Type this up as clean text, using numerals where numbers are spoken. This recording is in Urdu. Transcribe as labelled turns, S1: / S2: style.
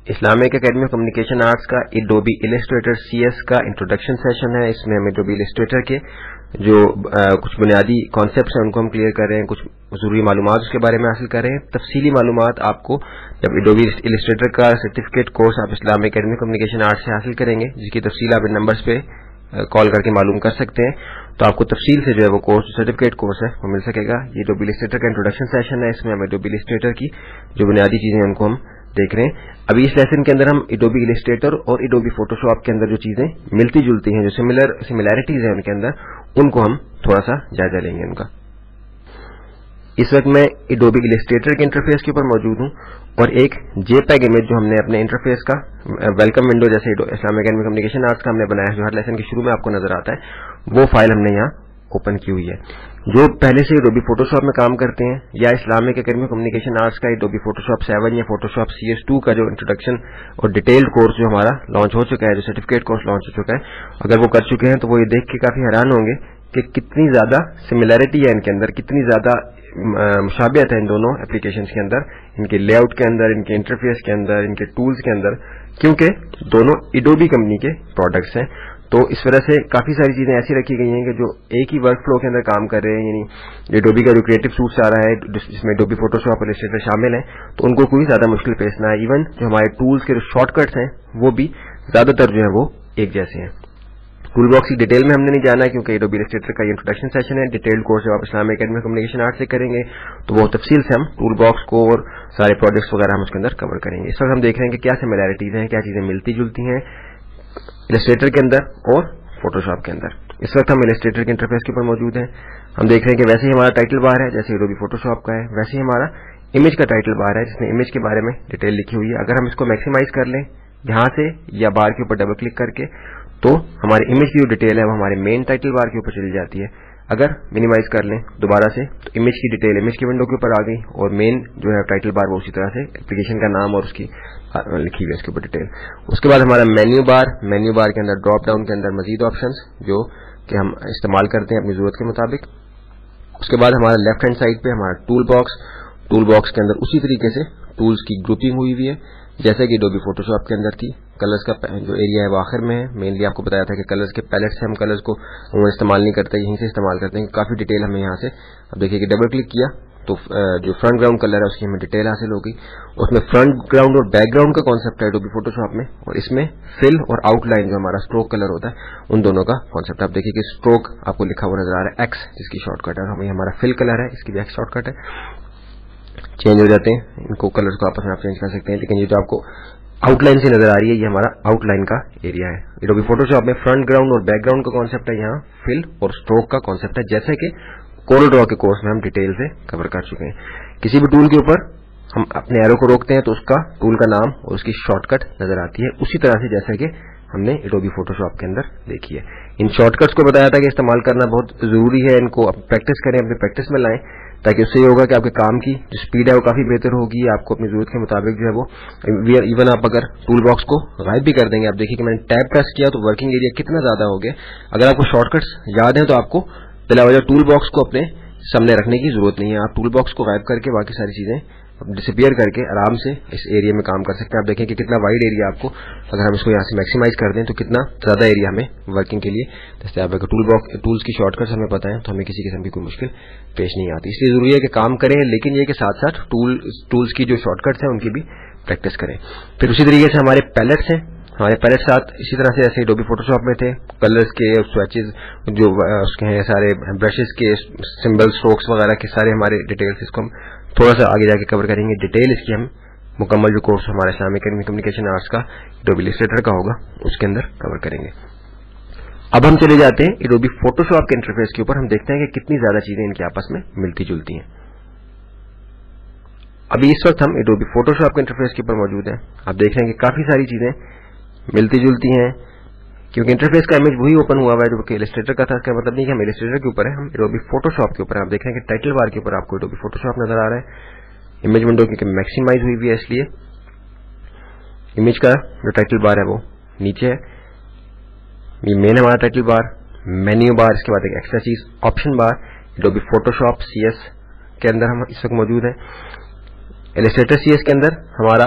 S1: Islamic academy of communication arts کا ایڈوبی السٹریٹر CS کا انٹروڈکشن سیشن ہے. اس میں ہم ایڈوبی السٹریٹر کے جو کچھ بنیادی کانسیپٹس ہیں ان کو ہم کلیئر کر رہے ہیں, کچھ ضروری معلومات اس کے بارے میں حاصل کر رہے ہیں. تفصیلی معلومات آپ کو جب ایڈوبی السٹریٹر کا سرٹیفکیٹ کورس آپ Islamic academy of communication arts سے حاصل کریں گے, جس کی تفصیل آپ ان نمبرز پہ کال کر کے معلوم کر سکتے ہیں, تو آپ کو تفصیل سے جو ہے وہ کورس سرٹیفکیٹ کورس ہے وہ مل سکے گا. یہ ایڈوبی السٹریٹر کا انٹروڈکشن سیشن ہے. اس میں ہم ایڈوبی السٹریٹر کی جو بنیادی چیزیں ہیں ان کو ہم دیکھ رہے ہیں. ابھی اس لیسن کے اندر ہم ایڈوبی السٹریٹر اور ایڈوبی فوٹوشاپ کے اندر جو چیزیں ملتی جلتی ہیں, جو سملیرٹیز ہیں ان کے اندر, ان کو ہم تھوڑا سا جائزہ لیں گے ان کا. اس وقت میں ایڈوبی السٹریٹر کے انٹرفیس کے اوپر موجود ہوں اور ایک JPEG امیج جو ہم نے اپنے انٹرفیس کا ویلکم ونڈو جیسے اسلامک اکیڈمی کمیونیکیشن آرٹس کا ہم نے بنایا ہے, جو ہر لیسن کے شروع میں آپ کو نظر آتا ہے, وہ فائل ہم نے یہاں اوپن کی ہوئی ہے. جو پہلے سے ایڈوبی فوٹوشاپ میں کام کرتے ہیں یا اسلامک اکیڈمی کمیونیکیشن آرٹس کا ایڈوبی فوٹوشاپ 7 یا فوٹوشاپ CS2 کا جو انٹروڈکشن اور ڈیٹیلڈ کورس جو ہمارا لانچ ہو چکا ہے, جو سرٹیفکیٹ کورس لانچ ہو چکا ہے, اگر وہ کر چکے ہیں تو وہ یہ دیکھ کے کافی حیران ہوں گے کہ کتنی زیادہ سملیرٹی ہے ان کے اندر, کتنی زیادہ مشابہت ہے ان دونوں اپلیکیشنز کے اندر, ان کے لے آؤٹ کے اندر, ان کے انٹرفیس کے اندر, ان کے ٹولز کے اندر, کیونکہ دونوں ایڈوبی کمپنی کے پروڈکٹس ہیں. تو اس وجہ سے کافی ساری چیزیں ایسی رکھی گئی ہیں کہ جو ایک ہی ورک فلو کے اندر کام کر رہے ہیں. یعنی ایڈوبی کا جو کریٹو سوٹس آ رہا ہے جس میں ایڈوبی فوٹوشاپ اور السٹریٹر شامل ہیں, تو ان کو کوئی زیادہ مشکل پیش نہ ہے. ایون جو ہمارے ٹولز کے جو شارٹ کٹس ہیں وہ بھی زیادہ تر جو ہیں وہ ایک جیسے ہیں. ٹول باکس کی ڈیٹیل میں ہم نے نہیں جانا ہے کیونکہ ایڈوبی السٹریٹر کا یہ انٹروڈکشن سیشن ہے. ڈیٹیلڈ کورس جب آپ اسلامک اکیڈمی کمیونیکیشن آرٹس سے کریں گے تو وہ تفصیل سے ہم ٹول باکس کو اور سارے پروڈکٹس وغیرہ ہم اس کے اندر کور کریں گے. اس وقت ہم دیکھ رہے ہیں کہ کیا سملیرٹیز ہیں, کیا چیزیں ملتی جلتی ہیں السٹریٹر کے اندر اور فوٹوشاپ کے اندر. اس وقت ہم السٹریٹر کے انٹرفیس کے اوپر موجود ہیں. ہم دیکھ رہے ہیں کہ ویسے ہی ہمارا ٹائٹل بار ہے جیسے ایڈوبی فوٹوشاپ کا ہے, ویسے ہی ہمارا امیج کا ٹائٹل بار ہے جس میں امیج کے بارے میں ڈیٹیل لکھی ہوئی ہے. اگر ہم اس کو میکسیمائز کر لیں یہاں سے یا بار کے اوپر ڈبل کلک کر کے, تو ہمارے امیج کی جو ڈیٹیل ہے وہ ہمارے مین ٹائٹل بار کے اوپر چلی جاتی ہے. اگر منیمائز کر لیں دوبارہ سے تو امیج کی ڈیٹیل امیج کی ونڈو کے اوپر آ گئی اور مین جو ہے ٹائٹل بار وہ اسی طرح سے اپلیکیشن کا نام اور اس کی لکھی ہوئی ہے اس کے اوپر ڈیٹیل. اس کے بعد ہمارا مینیو بار کے اندر ڈراپ ڈاؤن کے اندر مزید آپشنز جو کہ ہم استعمال کرتے ہیں اپنی ضرورت کے مطابق. اس کے بعد ہمارا لیفٹ ہینڈ سائڈ پہ ہمارا ٹول باکس کے اندر اسی طریقے سے ٹولز کی گروپنگ ہوئی ہوئی ہے جیسے کہ ایڈوبی فوٹوشاپ کے اندر تھی. کلرز کا جو ایریا ہے وہ آخر میں ہے. مینلی آپ کو بتایا تھا کہ کلرز کے پیلٹ سے ہم کلرز کو استعمال نہیں کرتے, یہیں سے استعمال کرتے ہیں. کافی ڈیٹیل ہمیں یہاں سے, اب دیکھیے کہ ڈبل کلک کیا تو جو فرنٹ گراؤنڈ کلر ہے اس کی ہمیں ڈیٹیل حاصل ہوگی. اس میں فرنٹ گراؤنڈ اور بیک گراؤنڈ کا کانسیپٹ ہے ایڈوبی فوٹوشاپ میں, اور اس میں فل اور آؤٹ لائن جو ہمارا اسٹروک کلر ہوتا ہے ان دونوں کا کانسیپٹ. آپ دیکھیے کہ اسٹروک آپ کو لکھا ہوا نظر آ رہا ہے ایکس جس کی شارٹ کٹ ہے, اور ہمیں ہمارا فل کلر ہے اس کی بھی ایکس شارٹ کٹ ہے. چینج ہو جاتے ہیں ان کو, کلرز کو آپس میں آپ چینج کر سکتے ہیں, لیکن یہ جو آپ کو آؤٹ لائن سے نظر آ رہی ہے یہ ہمارا آؤٹ لائن کا ایریا ہے. ایڈوبی فوٹوشاپ میں فرنٹ گراؤنڈ اور بیک گراؤنڈ کا کانسیپٹ ہے, یہاں فل اور اسٹروک کا کانسیپٹ ہے جیسے کہ کورل ڈرا کے کورس میں ہم ڈیٹیل سے کور کر چکے ہیں. کسی بھی ٹول کے اوپر ہم اپنے ایرو کو روکتے ہیں تو اس کا ٹول کا نام اور اس کی شارٹ کٹ نظر آتی ہے اسی طرح سے جیسا کہ ہم نے ایڈوبی فوٹوشاپ کے اندر دیکھی ہے. ان شارٹ کٹس کو بتایا تھا کہ استعمال کرنا بہت ضروری ہے, ان کو پریکٹس کریں, اپنی پریکٹس میں لائیں, تاکہ اس سے یہ ہوگا کہ آپ کے کام کی جو سپیڈ ہے وہ کافی بہتر ہوگی. آپ کو اپنی ضرورت کے مطابق جو ہے وہ ایون آپ اگر ٹول باکس کو غائب بھی کر دیں گے, آپ دیکھیے کہ میں نے ٹیب پریس کیا تو ورکنگ ایریا کتنا زیادہ ہو گیا. اگر آپ کو شارٹ کٹس یاد ہیں تو آپ کو بلا وجہ ٹول باکس کو اپنے سامنے رکھنے کی ضرورت نہیں ہے. آپ ٹول باکس کو غائب کر کے باقی ساری چیزیں ڈسپیئر کر کے آرام سے اس ایریا میں کام کر سکتے ہیں. آپ دیکھیں کہ کتنا وائڈ ایریا آپ کو اگر ہم اس کو یہاں سے میکسیمائز کر دیں تو کتنا زیادہ ایریا ہمیں ورکنگ کے لیے دستیاب ہے. ٹولز کی شارٹ کٹس ہمیں پتہ ہیں تو ہمیں کسی قسم کی کوئی مشکل پیش نہیں آتی. اس لیے ضروری ہے کہ کام کریں, لیکن یہ کہ ساتھ ساتھ ٹولز کی جو شارٹ کٹس ہیں ان کی بھی پریکٹس کریں. پھر اسی طریقے سے ہمارے پیلٹس ہیں, ہمارے پیلٹ ساتھ اسی طرح سے جیسے ایڈوبی فوٹوشاپ میں تھے, کلرز کے سوئچز جو اس کے ہیں, سارے برشز کے سمبل اسٹروکس وغیرہ کے سارے ہمارے ڈیٹیلس, اس کو ہم تھوڑا سا آگے جا کے کور کریں گے. ڈیٹیل اس کی ہم مکمل جو کورس ہمارا اسلامک اکیڈمی کمیونیکیشن آرٹس کا ایڈوبی السٹریٹر کا ہوگا اس کے اندر کور کریں گے. اب ہم چلے جاتے ہیں ایڈوبی فوٹوشاپ کے انٹرفیس کے اوپر. ہم دیکھتے ہیں کہ کتنی زیادہ چیزیں ان کے آپس میں ملتی جلتی ہیں. ابھی اس وقت ہم ایڈوبی فوٹوشاپ کے انٹرفیس کے اوپر موجود ہیں. آپ دیکھ رہے ہیں کہ کافی ساری چیزیں ملتی جلتی ہیں کیونکہ انٹرفیس کا امیج وہی اوپن ہوا ہے جو کہ السٹریٹر کا تھا. اس کا مطلب نہیں کہ ہم السٹریٹر کے اوپر ہیں, ہم ایڈوبی فوٹوشاپ کے اوپر ہیں. آپ دیکھ رہے ہیں کہ ٹائٹل بار کے اوپر آپ کو ایڈوبی فوٹوشاپ نظر آ رہا ہے. امیج ونڈو کیونکہ میکسیمائز ہوئی ہوئی ہے اس لیے امیج کا جو ٹائٹل بار ہے وہ نیچے ہے. یہ مین ہمارا ٹائٹل بار, مینیو بار, اس کے بعد ایک ایکسٹرا چیز آپشن بار. ایڈوبی فوٹوشاپ CS کے اندر ہم اس وقت موجود ہیں. السٹریٹر CS کے اندر ہمارا